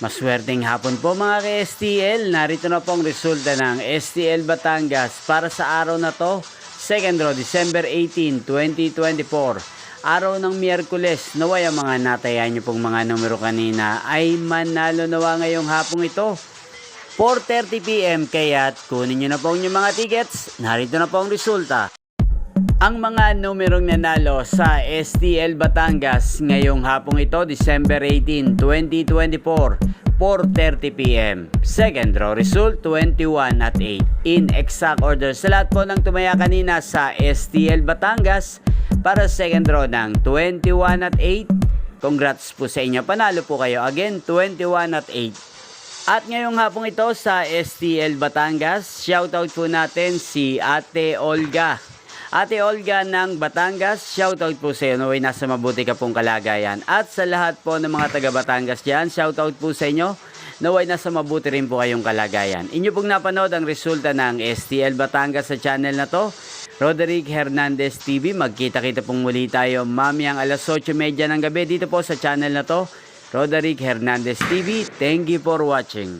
Maswerteng hapon po mga ka-STL. Narito na po ang resulta ng STL Batangas para sa araw na to, December 18, 2024. Araw ng Miyerkules. Naway ang mga natayan nyo pong mga numero kanina ay manalo nawa ngayong hapong ito. 4:30 PM kaya't kunin nyo na po ang inyong mga tickets. Narito na po ang resulta. Ang mga numerong nanalo sa STL Batangas ngayong hapong ito, December 18, 2024, 4:30 PM. Second draw result, 21 at 8. In exact order sa lahat po ng tumaya kanina sa STL Batangas para second draw ng 21 at 8. Congrats po sa inyo. Panalo po kayo. Again, 21 at 8. At ngayong hapong ito sa STL Batangas, shoutout po natin si Ate Olga. Ate Olga ng Batangas, shoutout po sa iyo. Naway nasa mabuti ka pong kalagayan. At sa lahat po ng mga taga Batangas dyan, shoutout po sa inyo. Naway nasa mabuti rin po kayong kalagayan. Inyo pong napanood ang resulta ng STL Batangas sa channel na to. Roderick Hernandez TV. Magkita-kita pong muli tayo mamayang alas 8:30 ng gabi dito po sa channel na to. Roderick Hernandez TV. Thank you for watching.